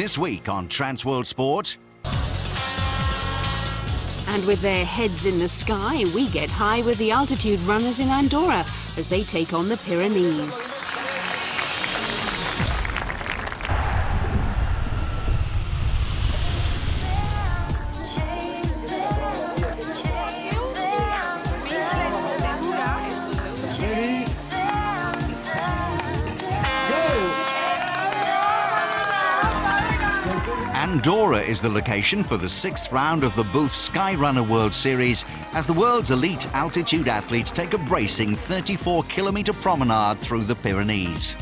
This week on Transworld Sport. And with their heads in the sky, we get high with the altitude runners in Andorra as they take on the Pyrenees. Andorra is the location for the 6th round of the Booth Skyrunner World Series as the world's elite altitude athletes take a bracing 34-kilometre promenade through the Pyrenees.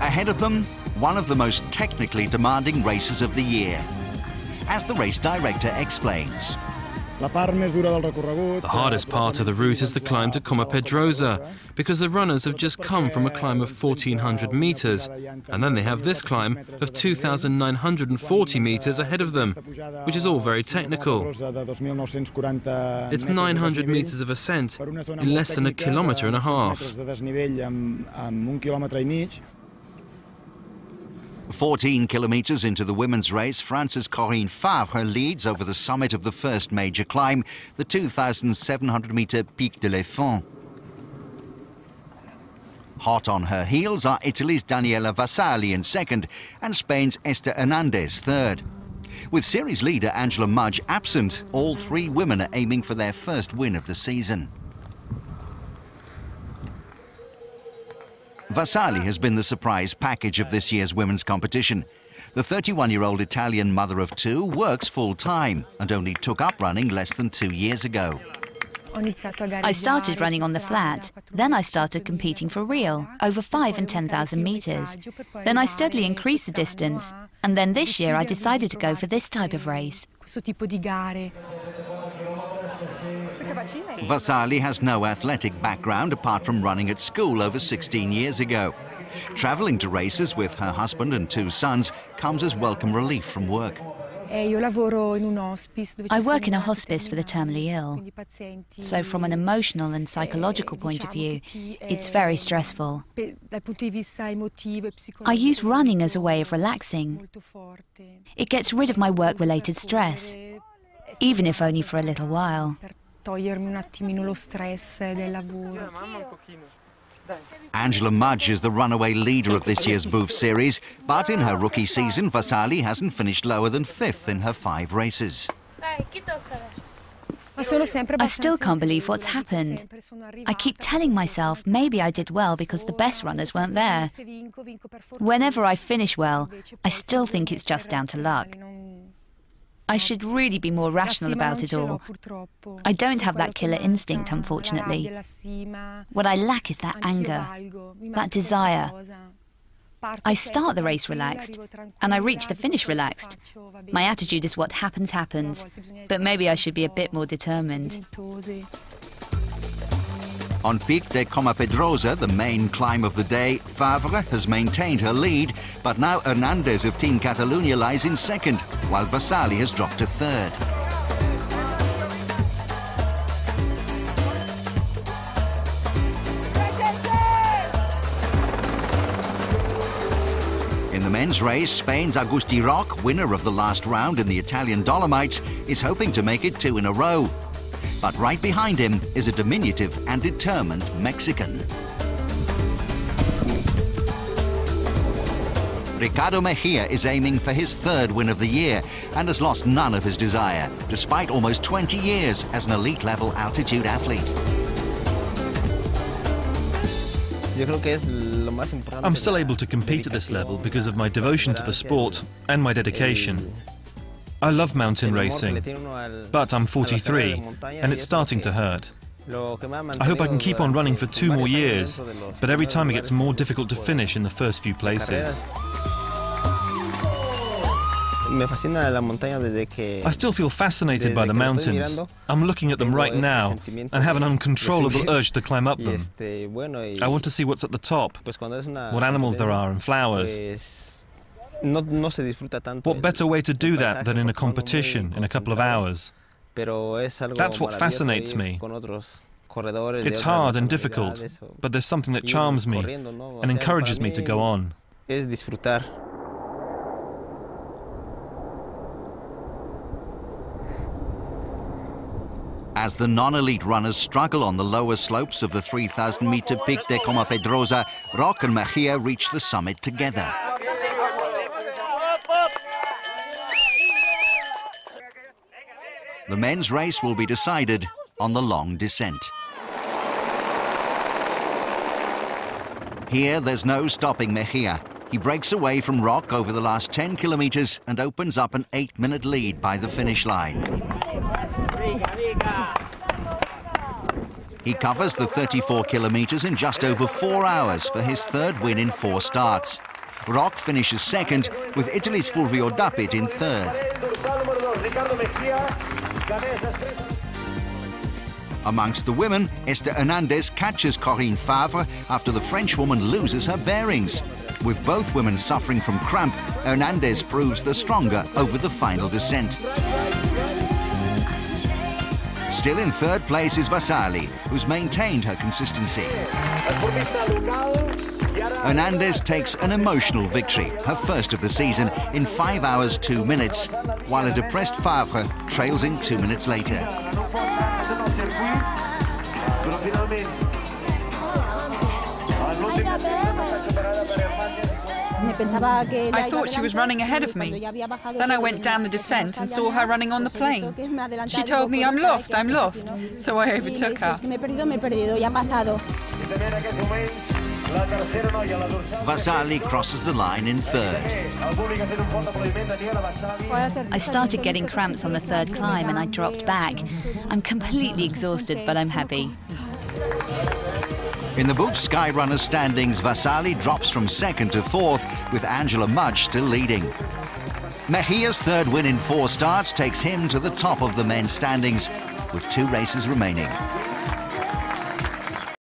Ahead of them, one of the most technically demanding races of the year, as the race director explains. The hardest part of the route is the climb to Coma Pedrosa, because the runners have just come from a climb of 1,400 meters, and then they have this climb of 2,940 meters ahead of them, which is all very technical. It's 900 meters of ascent in less than 1.5 kilometers. 14 kilometres into the women's race, France's Corinne Favre leads over the summit of the first major climb, the 2,700-metre Pic de l'Effant. Hot on her heels are Italy's Daniela Vassalli in second and Spain's Esther Hernandez third. With series leader Angela Mudge absent, all three women are aiming for their first win of the season. Vassalli has been the surprise package of this year's women's competition. The 31-year-old Italian mother of two works full-time and only took up running less than 2 years ago. I started running on the flat. Then I started competing for real, over 5,000 and 10,000 meters. Then I steadily increased the distance. And then this year I decided to go for this type of race. Vassalli has no athletic background apart from running at school over 16 years ago. Travelling to races with her husband and 2 sons comes as welcome relief from work. I work in a hospice for the terminally ill. So from an emotional and psychological point of view, it's very stressful. I use running as a way of relaxing. It gets rid of my work-related stress, even if only for a little while. Angela Mudge is the runaway leader of this year's Booth Series, but in her rookie season, Vassalli hasn't finished lower than 5th in her 5 races. I still can't believe what's happened. I keep telling myself maybe I did well because the best runners weren't there. Whenever I finish well, I still think it's just down to luck. I should really be more rational about it all. I don't have that killer instinct, unfortunately. What I lack is that anger, that desire. I start the race relaxed, and I reach the finish relaxed. My attitude is what happens, happens, but maybe I should be a bit more determined. On Pic de Coma Pedrosa, the main climb of the day, Favre has maintained her lead, but now Hernandez of Team Catalunya lies in second, while Vassalli has dropped to third. In the men's race, Spain's Agustí Roch, winner of the last round in the Italian Dolomites, is hoping to make it 2 in a row. But right behind him is a diminutive and determined Mexican. Ricardo Mejia is aiming for his 3rd win of the year and has lost none of his desire, despite almost 20 years as an elite-level altitude athlete. I'm still able to compete at this level because of my devotion to the sport and my dedication. I love mountain racing, but I'm 43 and it's starting to hurt. I hope I can keep on running for 2 more years, but every time it gets more difficult to finish in the first few places. I still feel fascinated by the mountains. I'm looking at them right now and have an uncontrollable urge to climb up them. I want to see what's at the top, what animals there are and flowers. What better way to do that than in a competition in a couple of hours? That's what fascinates me. It's hard and difficult, but there's something that charms me and encourages me to go on. As the non-elite runners struggle on the lower slopes of the 3,000-metre Pic de Coma Pedrosa, Roque and Mejia reach the summit together. The men's race will be decided on the long descent. Here, there's no stopping Mejia. He breaks away from Roque over the last 10 kilometres and opens up an 8-minute lead by the finish line. He covers the 34 kilometres in just over 4 hours for his third win in 4 starts. Roque finishes second, with Italy's Fulvio Dapit in third. Amongst the women, Esther Hernandez catches Corinne Favre after the Frenchwoman loses her bearings. With both women suffering from cramp, Hernandez proves the stronger over the final descent. Still in third place is Vasali, who's maintained her consistency. Hernandez takes an emotional victory, her first of the season, in 5 hours 2 minutes, while a depressed Favre trails in 2 minutes later. I thought she was running ahead of me. Then I went down the descent and saw her running on the plain. She told me, I'm lost, so I overtook her. Vasali crosses the line in third. I started getting cramps on the third climb and I dropped back. I'm completely exhausted, but I'm happy. In the Bouffe Skyrunner standings, Vasali drops from second to fourth, with Angela Mudge still leading. Mejia's third win in 4 starts takes him to the top of the men's standings, with 2 races remaining.